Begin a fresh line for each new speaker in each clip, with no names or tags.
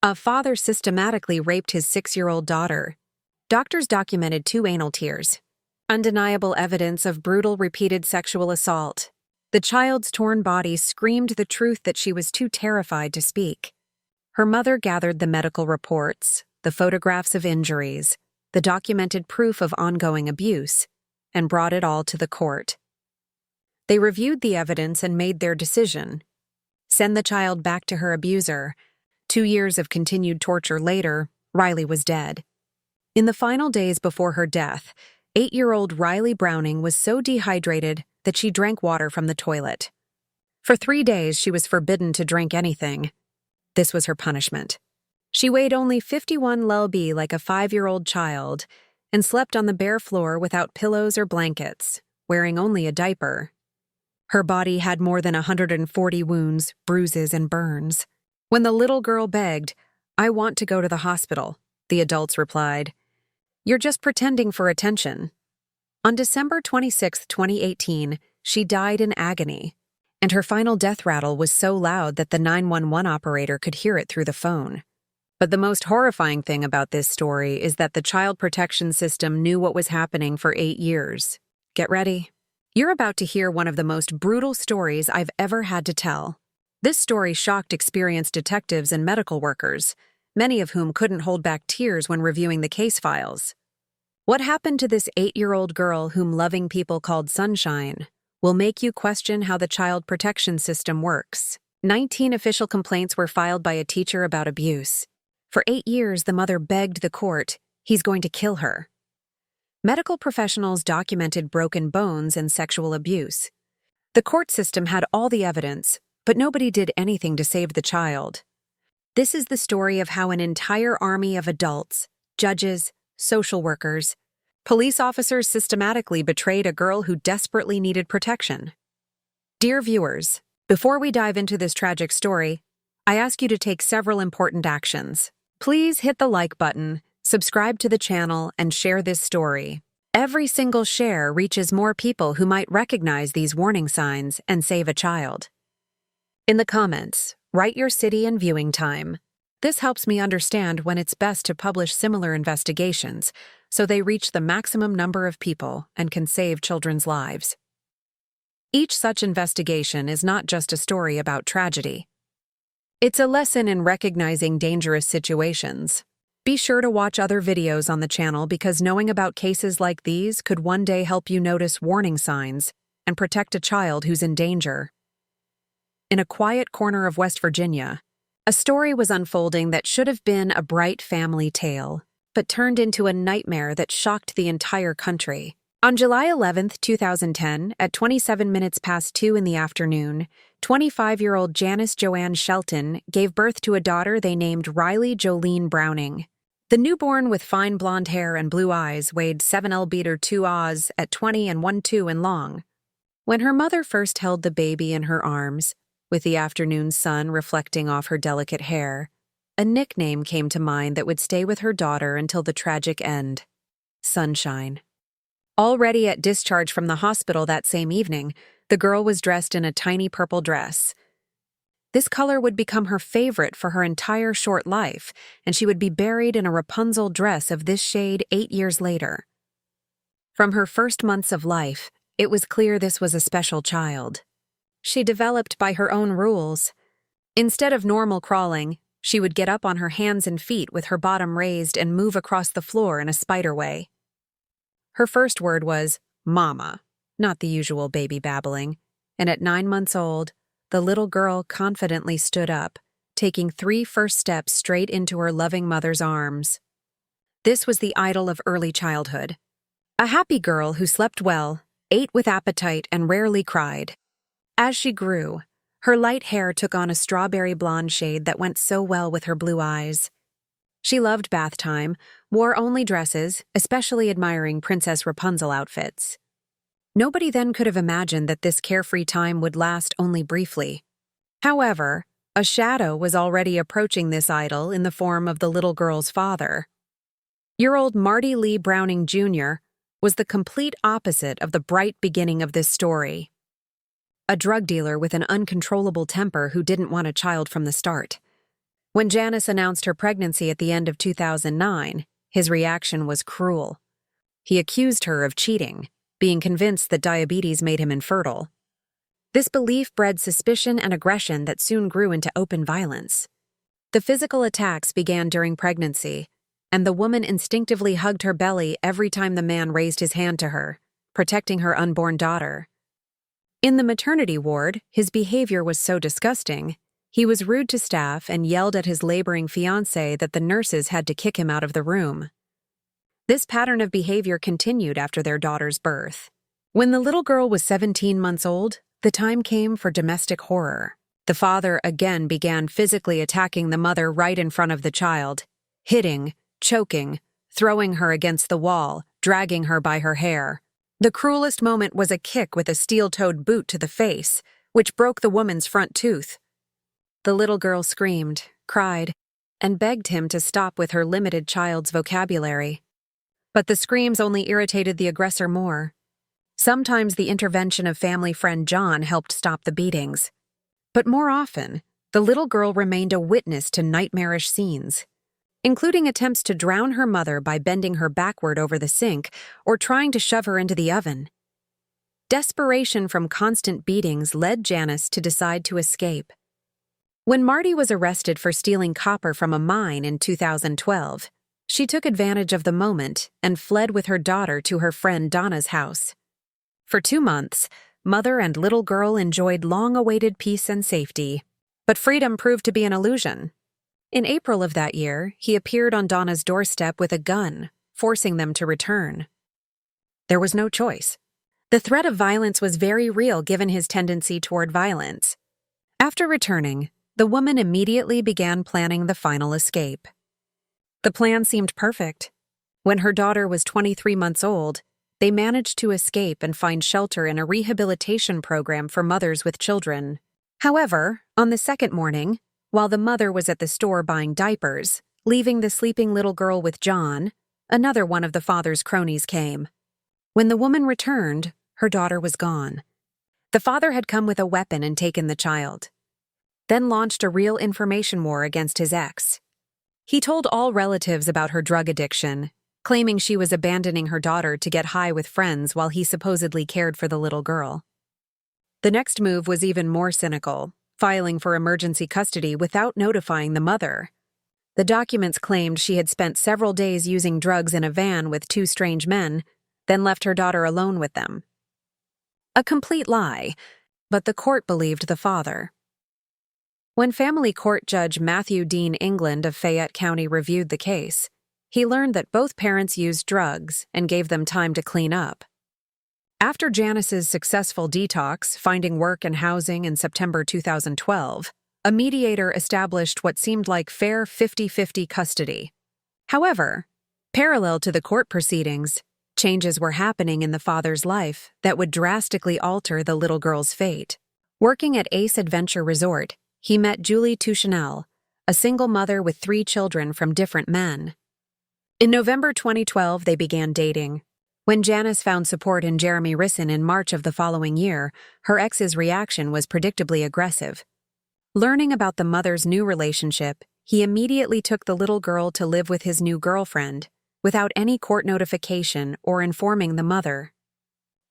A father systematically raped his 6-year-old daughter. Doctors documented 2 anal tears. Undeniable evidence of brutal repeated sexual assault. The child's torn body screamed the truth that she was too terrified to speak. Her mother gathered the medical reports, the photographs of injuries, the documented proof of ongoing abuse, and brought it all to the court. They reviewed the evidence and made their decision. Send the child back to her abuser. 2 years of continued torture later, Riley was dead. In the final days before her death, 8-year-old Riley Browning was so dehydrated that she drank water from the toilet. For 3 days, she was forbidden to drink anything. This was her punishment. She weighed only 51 lb like a 5-year-old child and slept on the bare floor without pillows or blankets, wearing only a diaper. Her body had more than 140 wounds, bruises, and burns. When the little girl begged, "I want to go to the hospital," the adults replied, "You're just pretending for attention." On December 26, 2018, she died in agony, and her final death rattle was so loud that the 911 operator could hear it through the phone. But the most horrifying thing about this story is that the child protection system knew what was happening for 8 years. Get ready. You're about to hear one of the most brutal stories I've ever had to tell. This story shocked experienced detectives and medical workers, many of whom couldn't hold back tears when reviewing the case files. What happened to this 8-year-old girl whom loving people called Sunshine will make you question how the child protection system works. 19 official complaints were filed by a teacher about abuse. For 8 years, the mother begged the court, "He's going to kill her." Medical professionals documented broken bones and sexual abuse. The court system had all the evidence, but nobody did anything to save the child. This is the story of how an entire army of adults, judges, social workers, police officers systematically betrayed a girl who desperately needed protection. Dear viewers, before we dive into this tragic story, I ask you to take several important actions. Please hit the like button, subscribe to the channel, and share this story. Every single share reaches more people who might recognize these warning signs and save a child. In the comments, write your city and viewing time. This helps me understand when it's best to publish similar investigations, so they reach the maximum number of people and can save children's lives. Each such investigation is not just a story about tragedy. It's a lesson in recognizing dangerous situations. Be sure to watch other videos on the channel because knowing about cases like these could one day help you notice warning signs and protect a child who's in danger. In a quiet corner of West Virginia, a story was unfolding that should have been a bright family tale, but turned into a nightmare that shocked the entire country. On July 11, 2010, at 27 minutes past 2 in the afternoon, 25-year-old Janice Joanne Shelton gave birth to a daughter they named Riley Jolene Browning. The newborn with fine blonde hair and blue eyes weighed 7 lb or 2 oz at 20 and 1/2 in long. When her mother first held the baby in her arms, with the afternoon sun reflecting off her delicate hair, a nickname came to mind that would stay with her daughter until the tragic end: Sunshine. Already at discharge from the hospital that same evening, the girl was dressed in a tiny purple dress. This color would become her favorite for her entire short life, and she would be buried in a Rapunzel dress of this shade 8 years later. From her first months of life, it was clear this was a special child. She developed by her own rules. Instead of normal crawling, she would get up on her hands and feet with her bottom raised and move across the floor in a spider way. Her first word was "mama," not the usual baby babbling, and at 9 months old, the little girl confidently stood up, taking 3 first steps straight into her loving mother's arms. This was the idol of early childhood. A happy girl who slept well, ate with appetite, and rarely cried. As she grew, her light hair took on a strawberry blonde shade that went so well with her blue eyes. She loved bath time, wore only dresses, especially admiring Princess Rapunzel outfits. Nobody then could have imagined that this carefree time would last only briefly. However, a shadow was already approaching this idol in the form of the little girl's father. Year-old Marty Lee Browning Jr. was the complete opposite of the bright beginning of this story. A drug dealer with an uncontrollable temper who didn't want a child from the start. When Janice announced her pregnancy at the end of 2009, his reaction was cruel. He accused her of cheating, being convinced that diabetes made him infertile. This belief bred suspicion and aggression that soon grew into open violence. The physical attacks began during pregnancy, and the woman instinctively hugged her belly every time the man raised his hand to her, protecting her unborn daughter. In the maternity ward, his behavior was so disgusting, he was rude to staff and yelled at his laboring fiancée that the nurses had to kick him out of the room. This pattern of behavior continued after their daughter's birth. When the little girl was 17 months old, the time came for domestic horror. The father again began physically attacking the mother right in front of the child, hitting, choking, throwing her against the wall, dragging her by her hair. The cruelest moment was a kick with a steel-toed boot to the face, which broke the woman's front tooth. The little girl screamed, cried, and begged him to stop with her limited child's vocabulary. But the screams only irritated the aggressor more. Sometimes the intervention of family friend John helped stop the beatings. But more often, the little girl remained a witness to nightmarish scenes, including attempts to drown her mother by bending her backward over the sink or trying to shove her into the oven. Desperation from constant beatings led Janice to decide to escape. When Marty was arrested for stealing copper from a mine in 2012, she took advantage of the moment and fled with her daughter to her friend Donna's house. For 2 months, mother and little girl enjoyed long-awaited peace and safety, but freedom proved to be an illusion. In April of that year, he appeared on Donna's doorstep with a gun, forcing them to return. There was no choice. The threat of violence was very real given his tendency toward violence. After returning, the woman immediately began planning the final escape. The plan seemed perfect. When her daughter was 23 months old, they managed to escape and find shelter in a rehabilitation program for mothers with children. However, on the second morning, while the mother was at the store buying diapers, leaving the sleeping little girl with John, another one of the father's cronies came. When the woman returned, her daughter was gone. The father had come with a weapon and taken the child, then launched a real information war against his ex. He told all relatives about her drug addiction, claiming she was abandoning her daughter to get high with friends while he supposedly cared for the little girl. The next move was even more cynical, filing for emergency custody without notifying the mother. The documents claimed she had spent several days using drugs in a van with 2 strange men, then left her daughter alone with them. A complete lie, but the court believed the father. When family court judge Matthew Dean England of Fayette County reviewed the case, he learned that both parents used drugs and gave them time to clean up. After Janice's successful detox, finding work and housing in September 2012, a mediator established what seemed like fair 50-50 custody. However, parallel to the court proceedings, changes were happening in the father's life that would drastically alter the little girl's fate. Working at Ace Adventure Resort, he met Julie Touchenel, a single mother with 3 children from different men. In November 2012, they began dating. When Janice found support in Jeremy Risson in March of the following year, her ex's reaction was predictably aggressive. Learning about the mother's new relationship, he immediately took the little girl to live with his new girlfriend, without any court notification or informing the mother.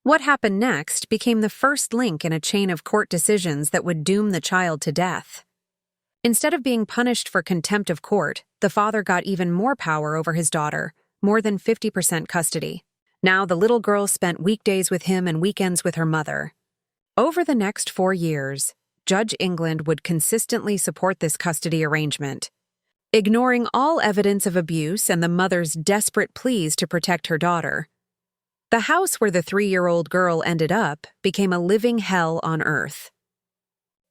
What happened next became the first link in a chain of court decisions that would doom the child to death. Instead of being punished for contempt of court, the father got even more power over his daughter, more than 50% custody. Now the little girl spent weekdays with him and weekends with her mother. Over the next 4 years, Judge England would consistently support this custody arrangement, ignoring all evidence of abuse and the mother's desperate pleas to protect her daughter. The house where the 3-year-old girl ended up became a living hell on earth.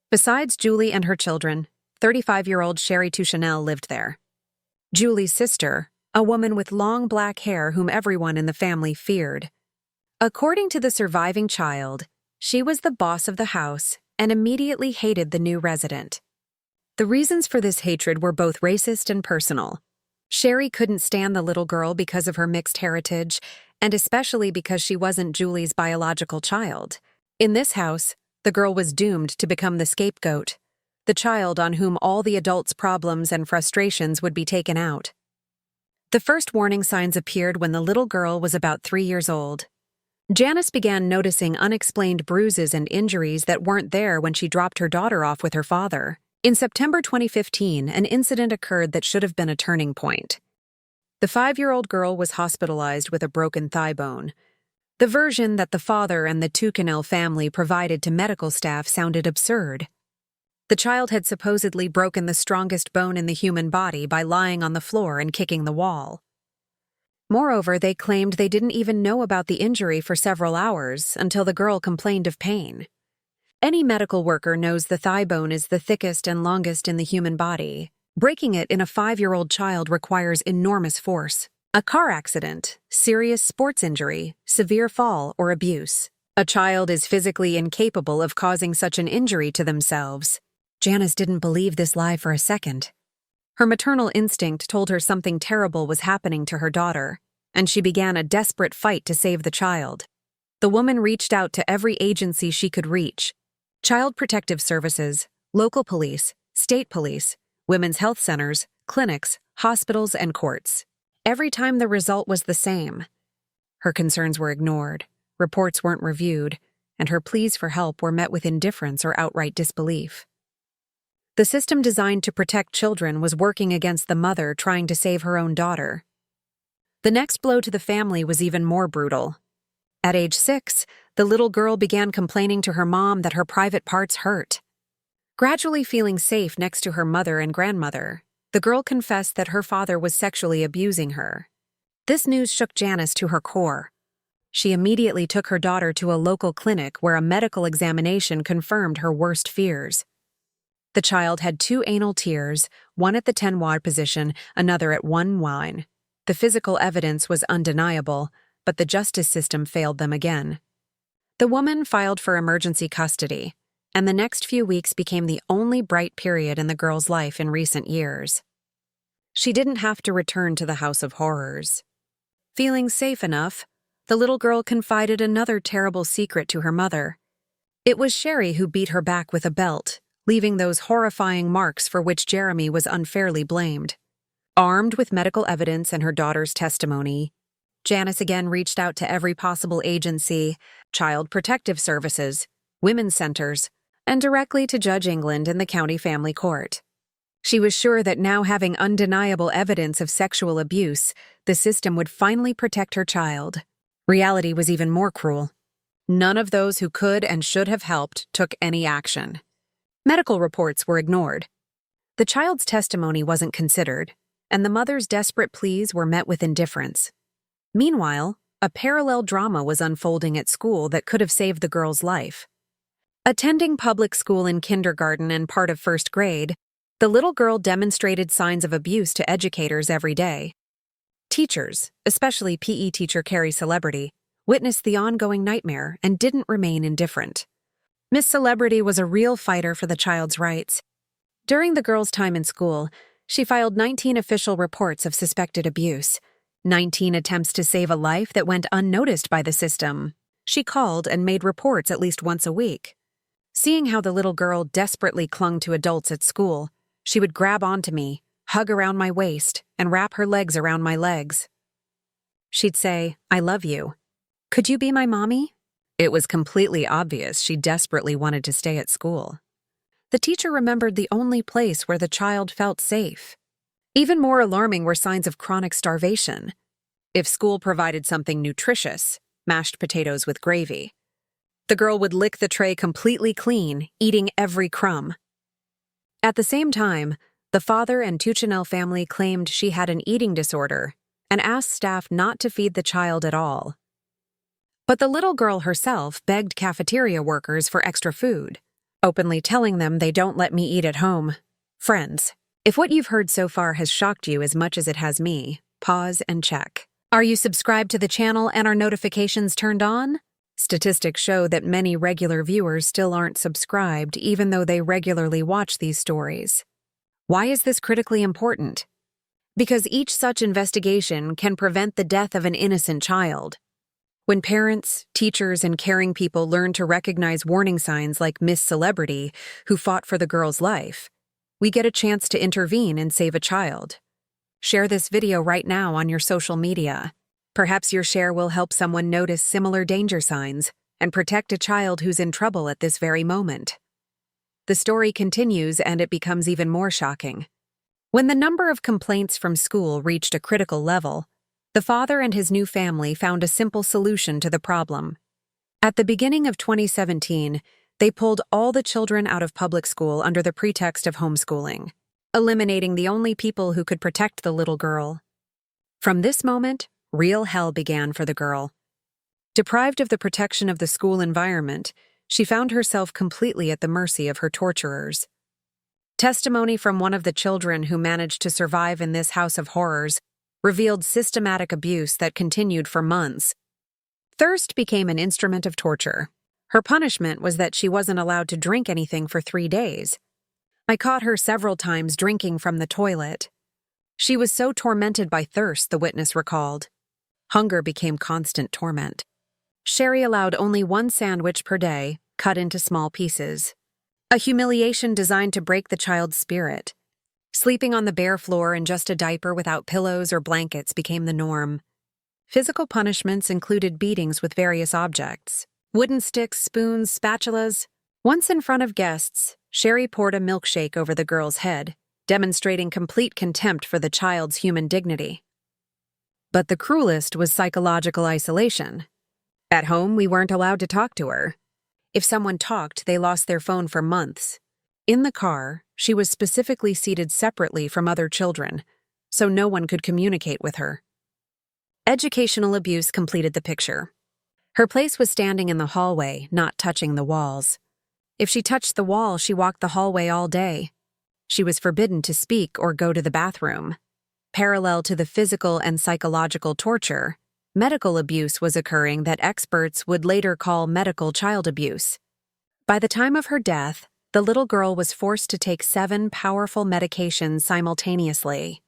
Besides Julie and her children, 35-year-old Sherry Touchenel lived there. Julie's sister, a woman with long black hair whom everyone in the family feared. According to the surviving child, she was the boss of the house and immediately hated the new resident. The reasons for this hatred were both racist and personal. Sherry couldn't stand the little girl because of her mixed heritage, and especially because she wasn't Julie's biological child. In this house, the girl was doomed to become the scapegoat. the child on whom all the adults' problems and frustrations would be taken out. The first warning signs appeared when the little girl was about 3 years old. Janice began noticing unexplained bruises and injuries that weren't there when she dropped her daughter off with her father. In September 2015, an incident occurred that should have been a turning point. The 5-year-old girl was hospitalized with a broken thigh bone. The version that the father and the COULDN family provided to medical staff sounded absurd. The child had supposedly broken the strongest bone in the human body by lying on the floor and kicking the wall. Moreover, they claimed they didn't even know about the injury for several hours until the girl complained of pain. Any medical worker knows the thigh bone is the thickest and longest in the human body. Breaking it in a 5-year-old child requires enormous force. A car accident, serious sports injury, severe fall, or abuse. A child is physically incapable of causing such an injury to themselves. Janice didn't believe this lie for a second. Her maternal instinct told her something terrible was happening to her daughter, and she began a desperate fight to save the child. The woman reached out to every agency she could reach: Child Protective Services, local police, state police, women's health centers, clinics, hospitals, and courts. Every time the result was the same. Her concerns were ignored, reports weren't reviewed, and her pleas for help were met with indifference or outright disbelief. The system designed to protect children was working against the mother trying to save her own daughter. The next blow to the family was even more brutal. At age 6, the little girl began complaining to her mom that her private parts hurt. Gradually feeling safe next to her mother and grandmother, the girl confessed that her father was sexually abusing her. This news shook Janice to her core. She immediately took her daughter to a local clinic where a medical examination confirmed her worst fears. The child had 2 anal tears, one at the 10-wad position, another at 1 wine. The physical evidence was undeniable, but the justice system failed them again. The woman filed for emergency custody, and the next few weeks became the only bright period in the girl's life in recent years. She didn't have to return to the house of horrors. Feeling safe enough, the little girl confided another terrible secret to her mother. It was Sherry who beat her back with a belt, leaving those horrifying marks for which Jeremy was unfairly blamed. Armed with medical evidence and her daughter's testimony, Janice again reached out to every possible agency: Child Protective Services, women's centers, and directly to Judge England in the county family court. She was sure that now, having undeniable evidence of sexual abuse, the system would finally protect her child. Reality was even more cruel. None of those who could and should have helped took any action. Medical reports were ignored. The child's testimony wasn't considered, and the mother's desperate pleas were met with indifference. Meanwhile, a parallel drama was unfolding at school that could have saved the girl's life. Attending public school in kindergarten and part of 1st grade, the little girl demonstrated signs of abuse to educators every day. Teachers, especially PE teacher Carrie Celebrity, witnessed the ongoing nightmare and didn't remain indifferent. Miss Celebrity was a real fighter for the child's rights. During the girl's time in school, she filed 19 official reports of suspected abuse, 19 attempts to save a life that went unnoticed by the system. She called and made reports at least once a week. Seeing how the little girl desperately clung to adults at school, she would grab onto me, hug around my waist, and wrap her legs around my legs. She'd say, "I love you. Could you be my mommy?" It was completely obvious she desperately wanted to stay at school. The teacher remembered the only place where the child felt safe. Even more alarming were signs of chronic starvation. If school provided something nutritious, mashed potatoes with gravy, the girl would lick the tray completely clean, eating every crumb. At the same time, the father and Tuchinel family claimed she had an eating disorder and asked staff not to feed the child at all. But the little girl herself begged cafeteria workers for extra food, openly telling them they don't let me eat at home. Friends, if what you've heard so far has shocked you as much as it has me, pause and check. Are you subscribed to the channel and are notifications turned on? Statistics show that many regular viewers still aren't subscribed even though they regularly watch these stories. Why is this critically important? Because each such investigation can prevent the death of an innocent child. When parents, teachers, and caring people learn to recognize warning signs like Miss Celebrity, who fought for the girl's life, we get a chance to intervene and save a child. Share this video right now on your social media. Perhaps your share will help someone notice similar danger signs and protect a child who's in trouble at this very moment. The story continues, and it becomes even more shocking. When the number of complaints from school reached a critical level, the father and his new family found a simple solution to the problem. At the beginning of 2017, they pulled all the children out of public school under the pretext of homeschooling, eliminating the only people who could protect the little girl. From this moment, real hell began for the girl. Deprived of the protection of the school environment, she found herself completely at the mercy of her torturers. Testimony from one of the children who managed to survive in this house of horrors revealed systematic abuse that continued for months. Thirst became an instrument of torture. Her punishment was that she wasn't allowed to drink anything for 3 days. I caught her several times drinking from the toilet. She was so tormented by thirst, the witness recalled. Hunger became constant torment. Sherry allowed only 1 sandwich per day, cut into small pieces. A humiliation designed to break the child's spirit. Sleeping on the bare floor in just a diaper without pillows or blankets became the norm. Physical punishments included beatings with various objects: wooden sticks, spoons, spatulas. Once in front of guests, Sherry poured a milkshake over the girl's head, demonstrating complete contempt for the child's human dignity. But the cruelest was psychological isolation. At home, we weren't allowed to talk to her. If someone talked, they lost their phone for months. In the car, she was specifically seated separately from other children, so no one could communicate with her. Educational abuse completed the picture. Her place was standing in the hallway, not touching the walls. If she touched the wall, she walked the hallway all day. She was forbidden to speak or go to the bathroom. Parallel to the physical and psychological torture, medical abuse was occurring that experts would later call medical child abuse. By the time of her death, the little girl was forced to take 7 powerful medications simultaneously.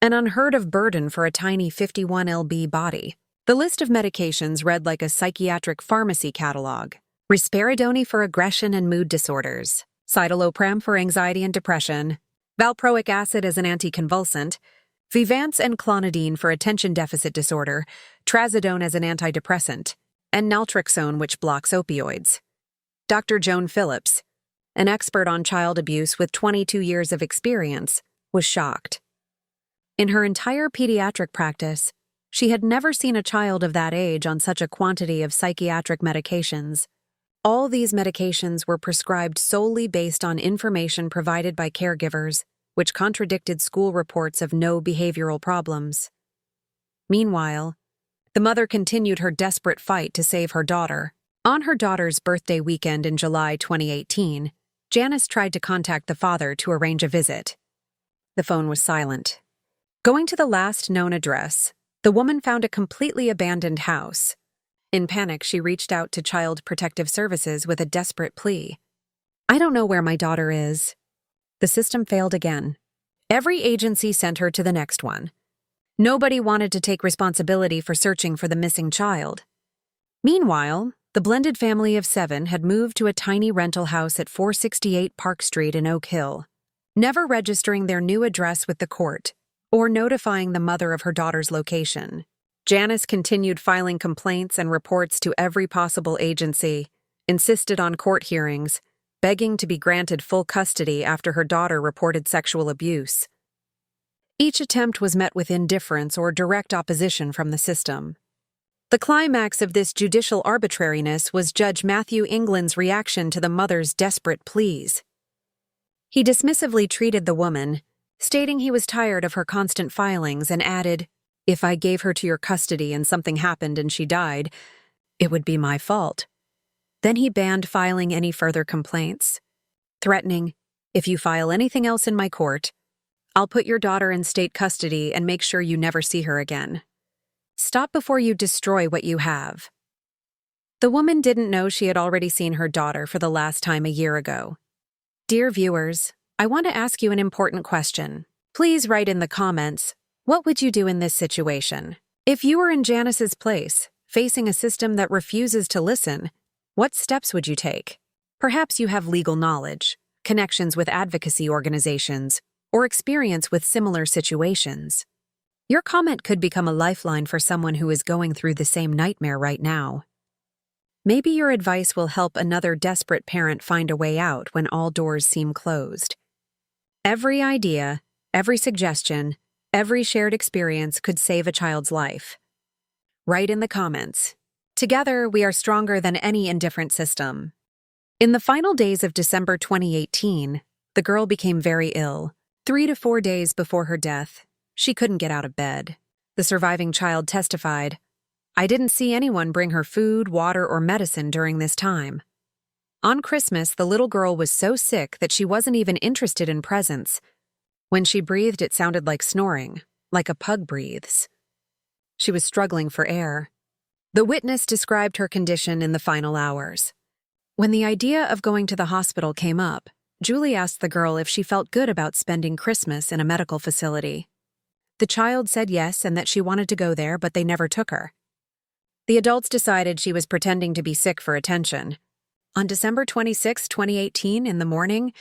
An unheard of burden for a tiny 51 lb body. The list of medications read like a psychiatric pharmacy catalog. Risperidone for aggression and mood disorders, citalopram for anxiety and depression, valproic acid as an anticonvulsant, Vivance and clonidine for attention deficit disorder, trazodone as an antidepressant, and naltrexone, which blocks opioids. Dr. Joan Phillips, an expert on child abuse with 22 years of experience, was shocked. In her entire pediatric practice, she had never seen a child of that age on such a quantity of psychiatric medications. All these medications were prescribed solely based on information provided by caregivers, which contradicted school reports of no behavioral problems. Meanwhile, the mother continued her desperate fight to save her daughter. On her daughter's birthday weekend in July 2018, Janice tried to contact the father to arrange a visit. The phone was silent. Going to the last known address, the woman found a completely abandoned house. In panic, she reached out to Child Protective Services with a desperate plea. "I don't know where my daughter is." The system failed again. Every agency sent her to the next one. Nobody wanted to take responsibility for searching for the missing child. Meanwhile, the blended family of 7 had moved to a tiny rental house at 468 Park Street in Oak Hill, never registering their new address with the court or notifying the mother of her daughter's location. Janice continued filing complaints and reports to every possible agency, insisted on court hearings, begging to be granted full custody after her daughter reported sexual abuse. Each attempt was met with indifference or direct opposition from the system. The climax of this judicial arbitrariness was Judge Matthew England's reaction to the mother's desperate pleas. He dismissively treated the woman, stating he was tired of her constant filings, and added, "If I gave her to your custody and something happened and she died, it would be my fault." Then he banned filing any further complaints, threatening, "If you file anything else in my court, I'll put your daughter in state custody and make sure you never see her again. Stop before you destroy what you have." The woman didn't know she had already seen her daughter for the last time a year ago. Dear viewers, I want to ask you an important question. Please write in the comments, what would you do in this situation? If you were in Janice's place, facing a system that refuses to listen, what steps would you take? Perhaps you have legal knowledge, connections with advocacy organizations, or experience with similar situations. Your comment could become a lifeline for someone who is going through the same nightmare right now. Maybe your advice will help another desperate parent find a way out when all doors seem closed. Every idea, every suggestion, every shared experience could save a child's life. Write in the comments. Together, we are stronger than any indifferent system. In the final days of December 2018, the girl became very ill. 3 to 4 days before her death, she couldn't get out of bed. The surviving child testified, "I didn't see anyone bring her food, water, or medicine during this time." On Christmas, the little girl was so sick that she wasn't even interested in presents. When she breathed, it sounded like snoring, like a pug breathes. She was struggling for air. The witness described her condition in the final hours. When the idea of going to the hospital came up, Julie asked the girl if she felt good about spending Christmas in a medical facility. The child said yes and that she wanted to go there, but they never took her. The adults decided she was pretending to be sick for attention. On December 26, 2018, in the morning,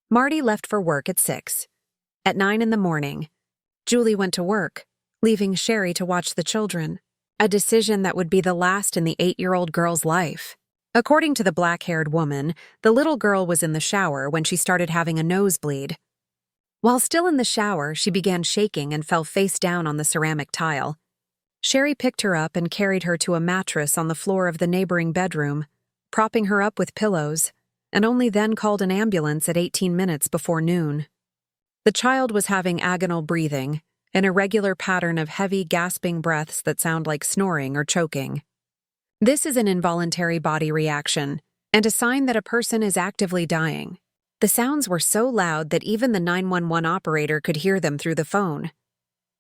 Marty left for work at 6. At 9 in the morning, Julie went to work, leaving Sherry to watch the children, a decision that would be the last in the 8-year-old girl's life. According to the black-haired woman, the little girl was in the shower when she started having a nosebleed. While still in the shower, she began shaking and fell face down on the ceramic tile. Sherry picked her up and carried her to a mattress on the floor of the neighboring bedroom, propping her up with pillows, and only then called an ambulance at 18 minutes before noon. The child was having agonal breathing, an irregular pattern of heavy, gasping breaths that sound like snoring or choking. This is an involuntary body reaction, and a sign that a person is actively dying. The sounds were so loud that even the 911 operator could hear them through the phone.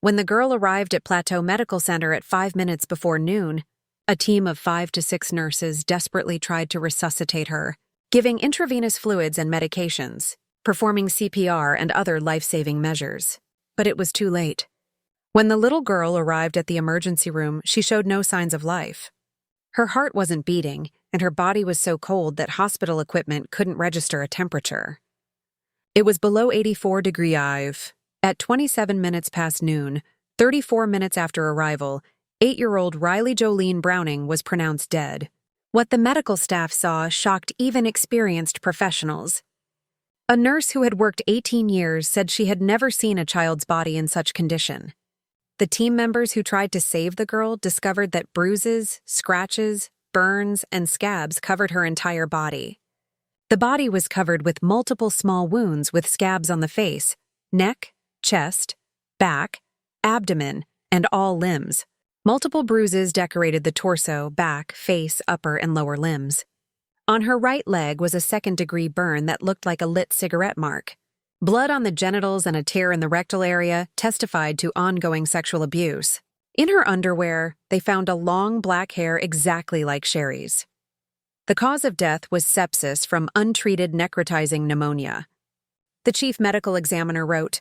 When the girl arrived at Plateau Medical Center at 5 minutes before noon, a team of 5 to 6 nurses desperately tried to resuscitate her, giving intravenous fluids and medications, performing CPR and other life-saving measures. But it was too late. When the little girl arrived at the emergency room, she showed no signs of life. Her heart wasn't beating, and her body was so cold that hospital equipment couldn't register a temperature. It was below 84 degrees. At 27 minutes past noon, 34 minutes after arrival, 8-year-old Riley Jolene Browning was pronounced dead. What the medical staff saw shocked even experienced professionals. A nurse who had worked 18 years said she had never seen a child's body in such condition. The team members who tried to save the girl discovered that bruises, scratches, burns, and scabs covered her entire body. The body was covered with multiple small wounds with scabs on the face, neck, chest, back, abdomen, and all limbs. Multiple bruises decorated the torso, back, face, upper, and lower limbs. On her right leg was a second-degree burn that looked like a lit cigarette mark. Blood on the genitals and a tear in the rectal area testified to ongoing sexual abuse. In her underwear, they found a long black hair exactly like Sherry's. The cause of death was sepsis from untreated necrotizing pneumonia. The chief medical examiner wrote,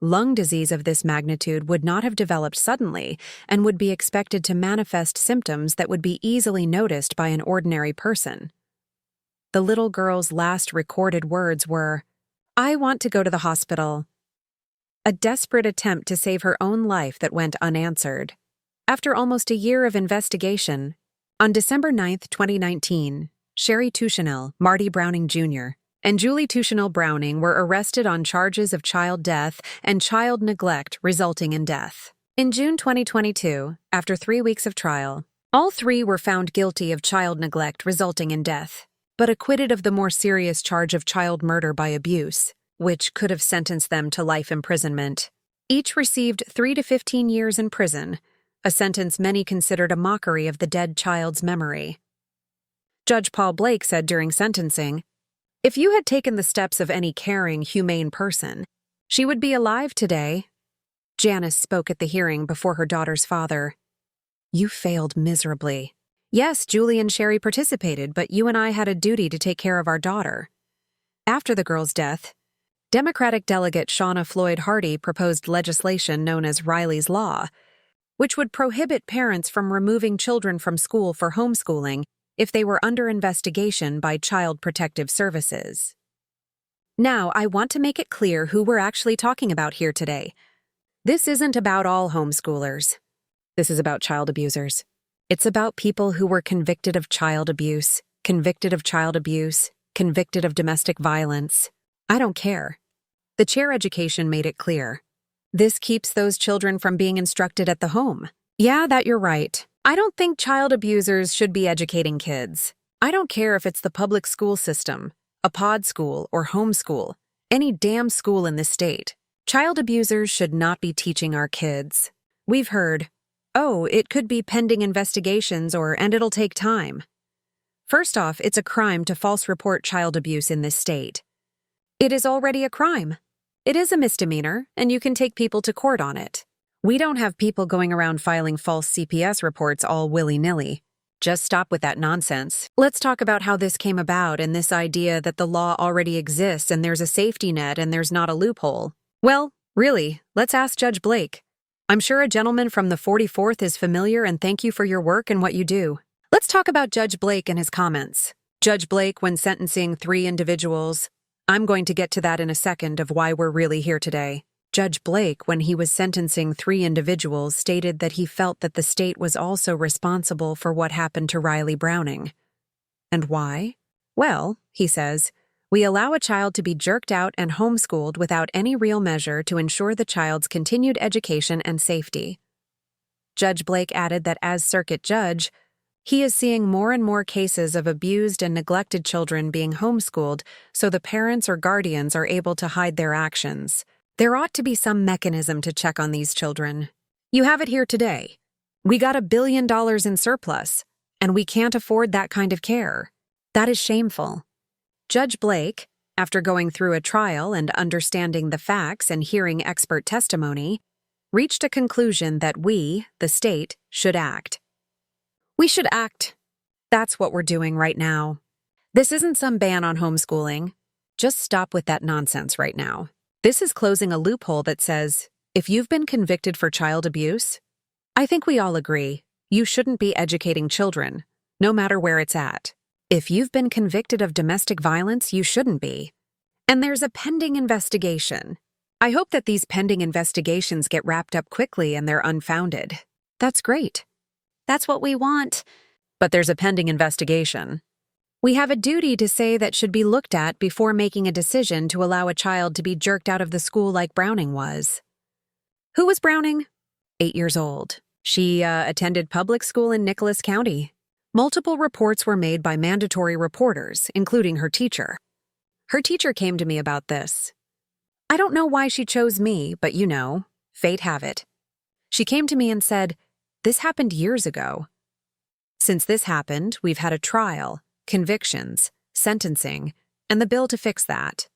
"Lung disease of this magnitude would not have developed suddenly and would be expected to manifest symptoms that would be easily noticed by an ordinary person." The little girl's last recorded words were, "I want to go to the hospital." A desperate attempt to save her own life that went unanswered. After almost a year of investigation, on December 9, 2019, Sherry Touchenel, Marty Browning Jr., and Julie Touchenel Browning were arrested on charges of child death and child neglect resulting in death. In June 2022, after 3 weeks of trial, all three were found guilty of child neglect resulting in death, but acquitted of the more serious charge of child murder by abuse, which could have sentenced them to life imprisonment. Each received 3 to 15 years in prison, a sentence many considered a mockery of the dead child's memory. Judge Paul Blake said during sentencing, "If you had taken the steps of any caring, humane person, she would be alive today." Janice spoke at the hearing before her daughter's father. "You failed miserably. Yes, Julie and Sherry participated, but you and I had a duty to take care of our daughter." After the girl's death, Democratic delegate Shauna Floyd Hardy proposed legislation known as Riley's Law. which would prohibit parents from removing children from school for homeschooling if they were under investigation by Child Protective Services. Now, I want to make it clear who we're actually talking about here today. This isn't about all homeschoolers. This is about child abusers. It's about people who were convicted of child abuse, convicted of domestic violence. I don't care. The chair education made it clear. This keeps those children from being instructed at the home. Yeah, that you're right. I don't think child abusers should be educating kids. I don't care if it's the public school system, a pod school, or homeschool, any damn school in this state. Child abusers should not be teaching our kids. We've heard, oh, it could be pending investigations and it'll take time. First off, it's a crime to false report child abuse in this state. It is already a crime. It is a misdemeanor, and you can take people to court on it. We don't have people going around filing false CPS reports all willy-nilly. Just stop with that nonsense. Let's talk about how this came about and this idea that the law already exists and there's a safety net and there's not a loophole. Well, really, let's ask Judge Blake. I'm sure a gentleman from the 44th is familiar, and thank you for your work and what you do. Let's talk about Judge Blake and his comments. Judge Blake, when sentencing 3 individuals, I'm going to get to that in a second of why we're really here today. Judge Blake, when he was sentencing 3 individuals, stated that he felt that the state was also responsible for what happened to Riley Browning. And why? Well, he says, we allow a child to be jerked out and homeschooled without any real measure to ensure the child's continued education and safety. Judge Blake added that as circuit judge, he is seeing more and more cases of abused and neglected children being homeschooled so the parents or guardians are able to hide their actions. There ought to be some mechanism to check on these children. You have it here today. We got $1 billion in surplus, and we can't afford that kind of care. That is shameful. Judge Blake, after going through a trial and understanding the facts and hearing expert testimony, reached a conclusion that we, the state, should act. We should act. That's what we're doing right now. This isn't some ban on homeschooling. Just stop with that nonsense right now. This is closing a loophole that says, if you've been convicted for child abuse, I think we all agree, you shouldn't be educating children, no matter where it's at. If you've been convicted of domestic violence, you shouldn't be. And there's a pending investigation. I hope that these pending investigations get wrapped up quickly and they're unfounded. That's great. That's what we want. But there's a pending investigation. We have a duty to say that should be looked at before making a decision to allow a child to be jerked out of the school like Browning was. Who was Browning? 8 years old. She attended public school in Nicholas County. Multiple reports were made by mandatory reporters, including her teacher. Her teacher came to me about this. I don't know why she chose me, but you know, fate have it. She came to me and said, "This happened years ago. Since this happened, we've had a trial, convictions, sentencing, and the bill to fix that.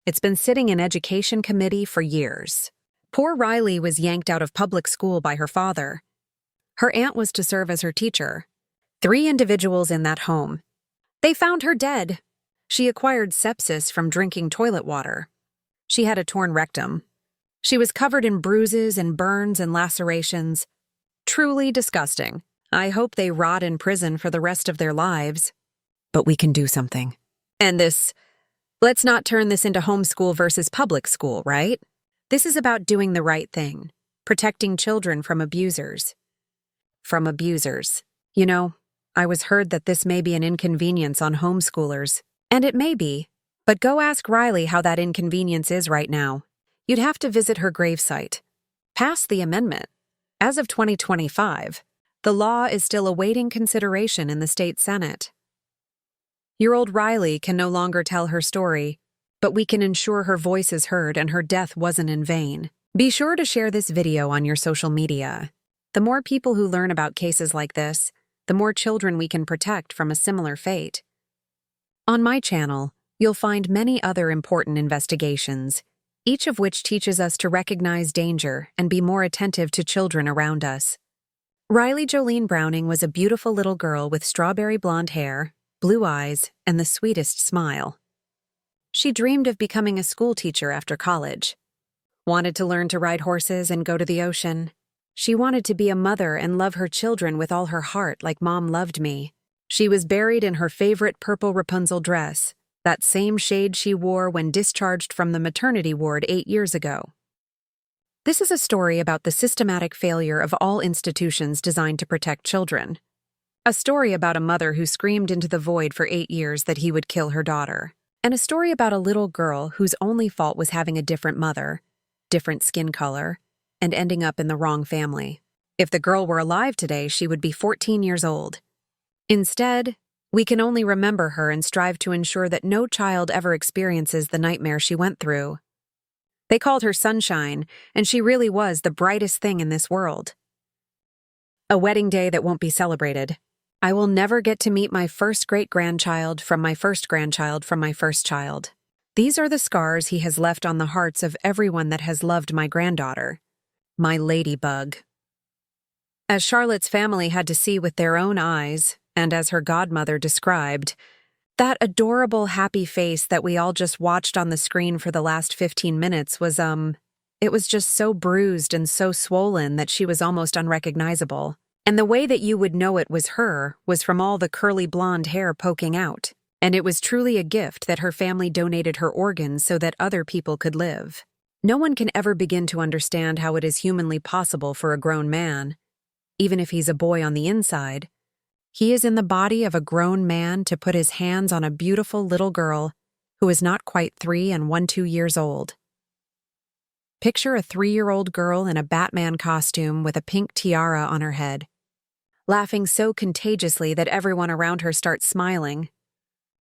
It's been sitting in education committee for years. Poor Riley was yanked out of public school by her father. Her aunt was to serve as her teacher. 3 individuals in that home. They found her dead. She acquired sepsis from drinking toilet water. She had a torn rectum. She was covered in bruises and burns and lacerations. Truly disgusting. I hope they rot in prison for the rest of their lives. But we can do something. And let's not turn this into homeschool versus public school, right? This is about doing the right thing, protecting children from abusers. From abusers. You know, I was heard that this may be an inconvenience on homeschoolers, and it may be, but go ask Riley how that inconvenience is right now. You'd have to visit her gravesite. Pass the amendment. As of 2025, the law is still awaiting consideration in the state Senate. Your old Riley can no longer tell her story, but we can ensure her voice is heard and her death wasn't in vain. Be sure to share this video on your social media. The more people who learn about cases like this, the more children we can protect from a similar fate. On my channel, you'll find many other important investigations, each of which teaches us to recognize danger and be more attentive to children around us. Riley Jolene Browning was a beautiful little girl with strawberry blonde hair, blue eyes, and the sweetest smile. She dreamed of becoming a school teacher after college. Wanted to learn to ride horses and go to the ocean. She wanted to be a mother and love her children with all her heart like Mom loved me. She was buried in her favorite purple Rapunzel dress, that same shade she wore when discharged from the maternity ward 8 years ago. This is a story about the systematic failure of all institutions designed to protect children. A story about a mother who screamed into the void for 8 years that he would kill her daughter. And a story about a little girl whose only fault was having a different mother, different skin color, and ending up in the wrong family. If the girl were alive today, she would be 14 years old. Instead, we can only remember her and strive to ensure that no child ever experiences the nightmare she went through. They called her Sunshine, and she really was the brightest thing in this world. A wedding day that won't be celebrated. I will never get to meet my first great-grandchild from my first grandchild from my first child. These are the scars he has left on the hearts of everyone that has loved my granddaughter. My ladybug. As Charlotte's family had to see with their own eyes, and as her godmother described, that adorable happy face that we all just watched on the screen for the last 15 minutes was, it was just so bruised and so swollen that she was almost unrecognizable. And the way that you would know it was her was from all the curly blonde hair poking out. And it was truly a gift that her family donated her organs so that other people could live. No one can ever begin to understand how it is humanly possible for a grown man, even if he's a boy on the inside. He is in the body of a grown man to put his hands on a beautiful little girl who is not quite 3 and 2 years old. Picture a 3-year-old girl in a Batman costume with a pink tiara on her head, laughing so contagiously that everyone around her starts smiling.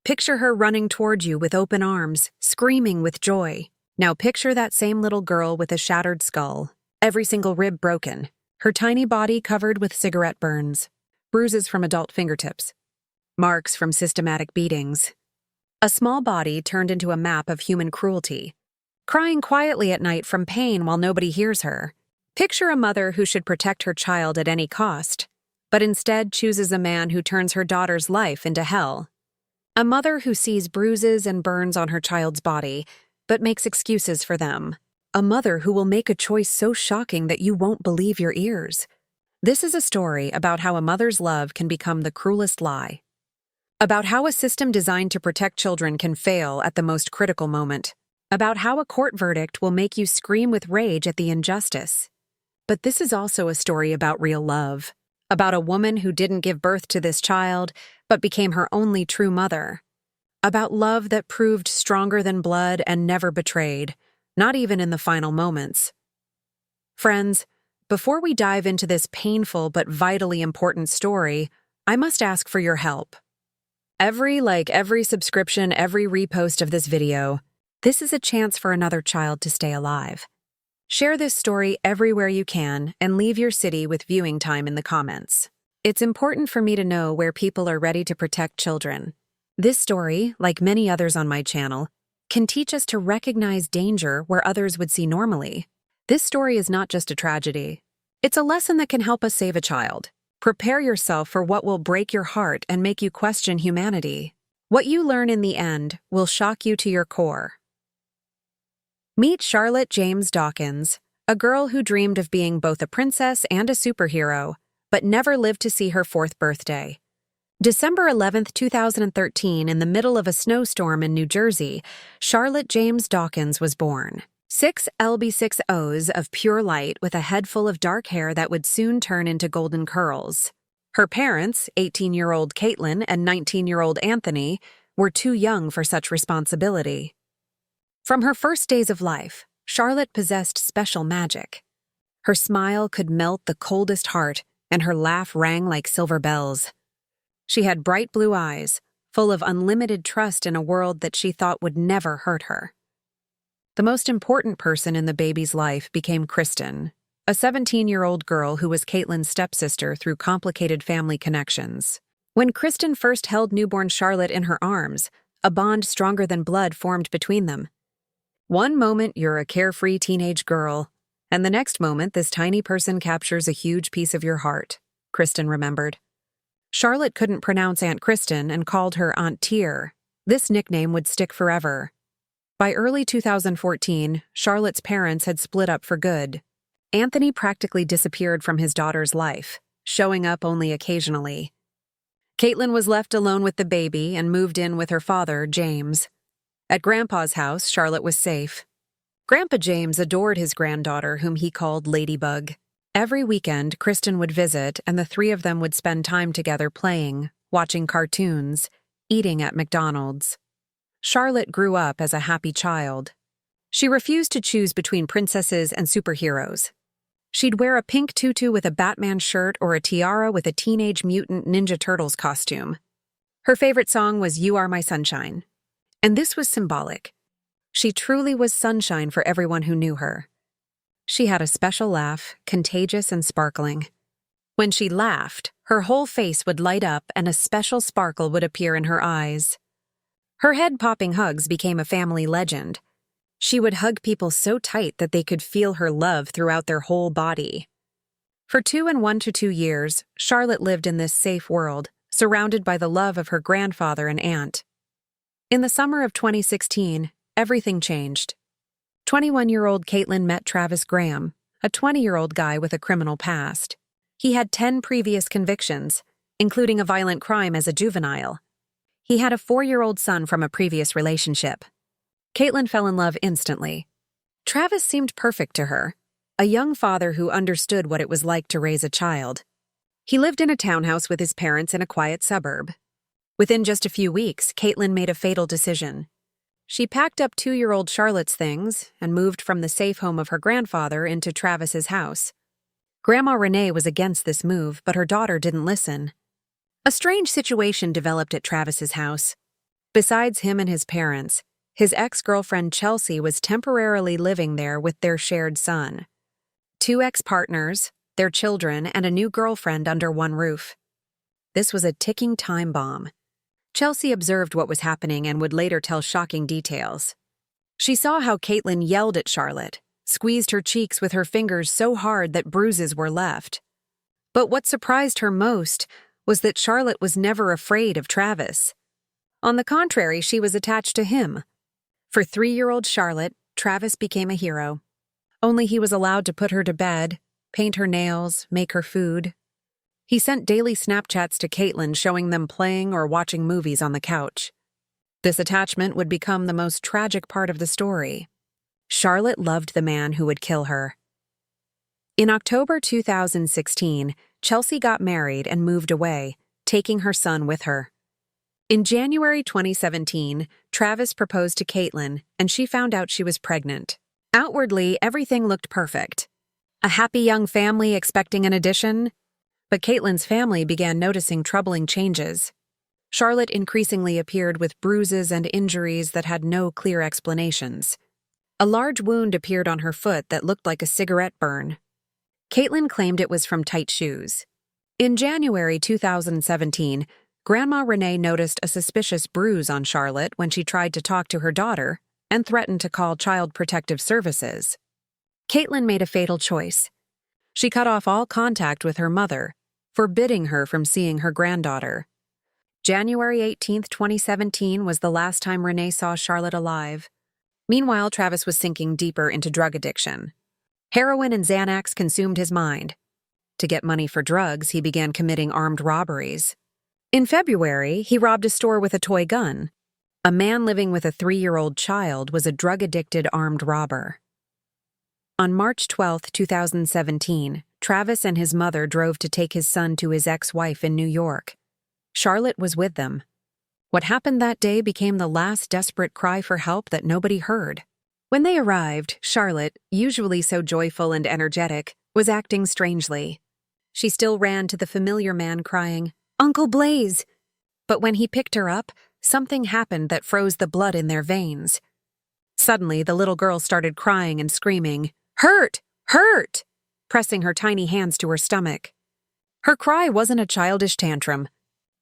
Picture her running toward you with open arms, screaming with joy. Now picture that same little girl with a shattered skull, every single rib broken, her tiny body covered with cigarette burns, bruises from adult fingertips, marks from systematic beatings. A small body turned into a map of human cruelty, crying quietly at night from pain while nobody hears her. Picture a mother who should protect her child at any cost, but instead chooses a man who turns her daughter's life into hell. A mother who sees bruises and burns on her child's body, but makes excuses for them. A mother who will make a choice so shocking that you won't believe your ears. This is a story about how a mother's love can become the cruelest lie. About how a system designed to protect children can fail at the most critical moment. About how a court verdict will make you scream with rage at the injustice. But this is also a story about real love. About a woman who didn't give birth to this child, but became her only true mother. About love that proved stronger than blood and never betrayed, not even in the final moments. Friends, before we dive into this painful but vitally important story, I must ask for your help. Every like, every subscription, every repost of this video, this is a chance for another child to stay alive. Share this story everywhere you can and leave your city with viewing time in the comments. It's important for me to know where people are ready to protect children. This story, like many others on my channel, can teach us to recognize danger where others would see normally. This story is not just a tragedy. It's a lesson that can help us save a child. Prepare yourself for what will break your heart and make you question humanity. What you learn in the end will shock you to your core. Meet Charlotte James Dawkins, a girl who dreamed of being both a princess and a superhero, but never lived to see her 4th birthday. December 11, 2013, in the middle of a snowstorm in New Jersey, Charlotte James Dawkins was born. 6 LB6Os of pure light with a head full of dark hair that would soon turn into golden curls. Her parents, 18-year-old Caitlin and 19-year-old Anthony, were too young for such responsibility. From her first days of life, Charlotte possessed special magic. Her smile could melt the coldest heart, and her laugh rang like silver bells. She had bright blue eyes, full of unlimited trust in a world that she thought would never hurt her. The most important person in the baby's life became Kristen, a 17-year-old girl who was Caitlin's stepsister through complicated family connections. When Kristen first held newborn Charlotte in her arms, a bond stronger than blood formed between them. One moment you're a carefree teenage girl, and the next moment this tiny person captures a huge piece of your heart, Kristen remembered. Charlotte couldn't pronounce Aunt Kristen and called her Aunt Tear. This nickname would stick forever. By early 2014, Charlotte's parents had split up for good. Anthony practically disappeared from his daughter's life, showing up only occasionally. Caitlin was left alone with the baby and moved in with her father, James. At Grandpa's house, Charlotte was safe. Grandpa James adored his granddaughter, whom he called Ladybug. Every weekend, Kristen would visit, and the three of them would spend time together playing, watching cartoons, eating at McDonald's. Charlotte grew up as a happy child. She refused to choose between princesses and superheroes. She'd wear a pink tutu with a Batman shirt or a tiara with a Teenage Mutant Ninja Turtles costume. Her favorite song was You Are My Sunshine. And this was symbolic. She truly was sunshine for everyone who knew her. She had a special laugh, contagious and sparkling. When she laughed, her whole face would light up and a special sparkle would appear in her eyes. Her head-popping hugs became a family legend. She would hug people so tight that they could feel her love throughout their whole body. For 1 to 2 years, Charlotte lived in this safe world, surrounded by the love of her grandfather and aunt. In the summer of 2016, everything changed. 21-year-old Caitlin met Travis Graham, a 20-year-old guy with a criminal past. He had 10 previous convictions, including a violent crime as a juvenile. He had a 4-year-old son from a previous relationship. Caitlin fell in love instantly. Travis seemed perfect to her, a young father who understood what it was like to raise a child. He lived in a townhouse with his parents in a quiet suburb. Within just a few weeks, Caitlin made a fatal decision. She packed up 2-year-old Charlotte's things and moved from the safe home of her grandfather into Travis's house. Grandma Renee was against this move, but her daughter didn't listen. A strange situation developed at Travis's house. Besides him and his parents, his ex-girlfriend Chelsea was temporarily living there with their shared son. 2 ex-partners, their children, and a new girlfriend under one roof. This was a ticking time bomb. Chelsea observed what was happening and would later tell shocking details. She saw how Caitlin yelled at Charlotte, squeezed her cheeks with her fingers so hard that bruises were left. But what surprised her most was that Charlotte was never afraid of Travis. On the contrary, she was attached to him. For 3-year-old Charlotte, Travis became a hero. Only he was allowed to put her to bed, paint her nails, make her food. He sent daily Snapchats to Caitlin showing them playing or watching movies on the couch. This attachment would become the most tragic part of the story. Charlotte loved the man who would kill her. In October 2016, Chelsea got married and moved away, taking her son with her. In January 2017, Travis proposed to Caitlin, and she found out she was pregnant. Outwardly, everything looked perfect. A happy young family expecting an addition, but Caitlin's family began noticing troubling changes. Charlotte increasingly appeared with bruises and injuries that had no clear explanations. A large wound appeared on her foot that looked like a cigarette burn. Caitlin claimed it was from tight shoes. In January 2017, Grandma Renee noticed a suspicious bruise on Charlotte when she tried to talk to her daughter and threatened to call Child Protective Services. Caitlin made a fatal choice. She cut off all contact with her mother, forbidding her from seeing her granddaughter. January 18, 2017 was the last time Renee saw Charlotte alive. Meanwhile, Travis was sinking deeper into drug addiction. Heroin and Xanax consumed his mind. To get money for drugs, he began committing armed robberies. In February, he robbed a store with a toy gun. A man living with a 3-year-old child was a drug-addicted armed robber. On March 12, 2017, Travis and his mother drove to take his son to his ex-wife in New York. Charlotte was with them. What happened that day became the last desperate cry for help that nobody heard. When they arrived, Charlotte, usually so joyful and energetic, was acting strangely. She still ran to the familiar man crying, "Uncle Blaze!" But when he picked her up, something happened that froze the blood in their veins. Suddenly, the little girl started crying and screaming, "Hurt! Hurt!" pressing her tiny hands to her stomach. Her cry wasn't a childish tantrum.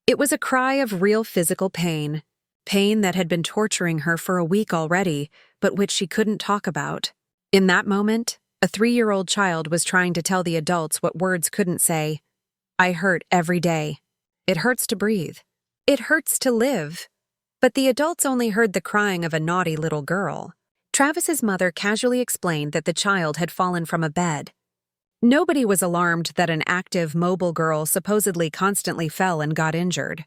It was a cry of real physical pain, pain that had been torturing her for a week already, but which she couldn't talk about. In that moment, a 3-year-old child was trying to tell the adults what words couldn't say. "I hurt every day. It hurts to breathe. It hurts to live." But the adults only heard the crying of a naughty little girl. Travis's mother casually explained that the child had fallen from a bed. Nobody was alarmed that an active, mobile girl supposedly constantly fell and got injured.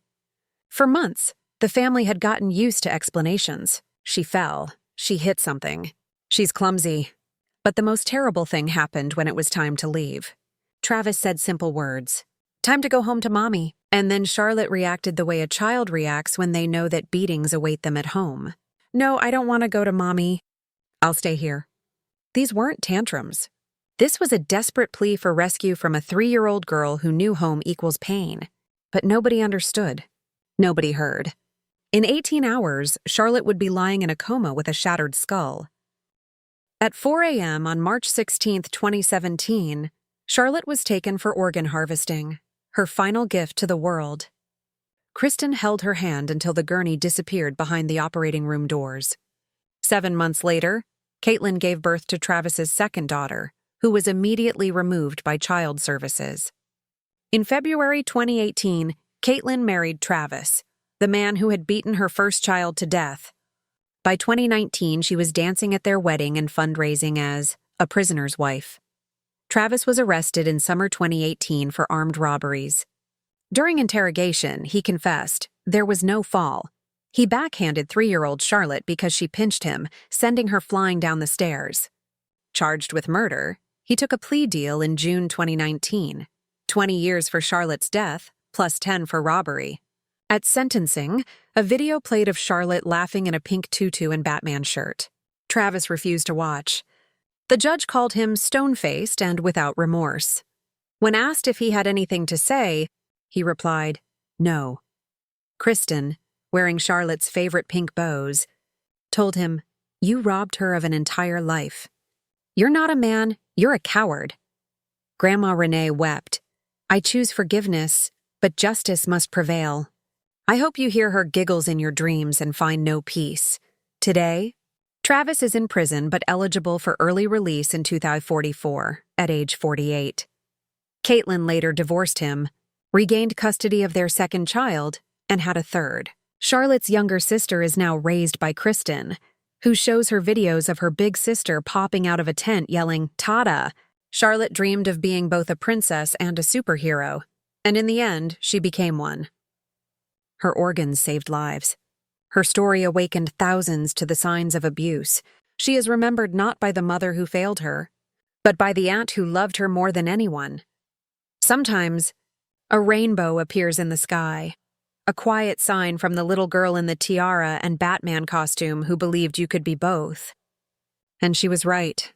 For months, the family had gotten used to explanations. She fell. She hit something. She's clumsy. But the most terrible thing happened when it was time to leave. Travis said simple words. "Time to go home to mommy." And then Charlotte reacted the way a child reacts when they know that beatings await them at home. "No, I don't want to go to mommy. I'll stay here." These weren't tantrums. This was a desperate plea for rescue from a 3-year-old girl who knew home equals pain. But nobody understood. Nobody heard. In 18 hours, Charlotte would be lying in a coma with a shattered skull. At 4 a.m. on March 16, 2017, Charlotte was taken for organ harvesting, her final gift to the world. Kristen held her hand until the gurney disappeared behind the operating room doors. 7 months later, COULDN gave birth to Travis's second daughter, who was immediately removed by child services. In February 2018, COULDN married Travis, the man who had beaten her first child to death. By 2019, she was dancing at their wedding and fundraising as a prisoner's wife. Travis was arrested in summer 2018 for armed robberies. During interrogation, he confessed there was no fall. He backhanded 3-year-old Charlotte because she pinched him, sending her flying down the stairs. Charged with murder, he took a plea deal in June 2019, 20 years for Charlotte's death, plus 10 for robbery. At sentencing, a video played of Charlotte laughing in a pink tutu and Batman shirt. Travis refused to watch. The judge called him stone-faced and without remorse. When asked if he had anything to say, he replied, "No." Kristen, wearing Charlotte's favorite pink bows, told him, "You robbed her of an entire life. You're not a man, you're a coward." Grandma Renee wept. "I choose forgiveness, but justice must prevail. I hope you hear her giggles in your dreams and find no peace." Today, Travis is in prison but eligible for early release in 2044, at age 48. COULDN later divorced him, regained custody of their second child, and had a third. Charlotte's younger sister is now raised by Kristen, who shows her videos of her big sister popping out of a tent yelling, "Tada!" Charlotte dreamed of being both a princess and a superhero, and in the end, she became one. Her organs saved lives. Her story awakened thousands to the signs of abuse. She is remembered not by the mother who failed her, but by the aunt who loved her more than anyone. Sometimes, a rainbow appears in the sky, a quiet sign from the little girl in the tiara and Batman costume who believed you could be both. And she was right.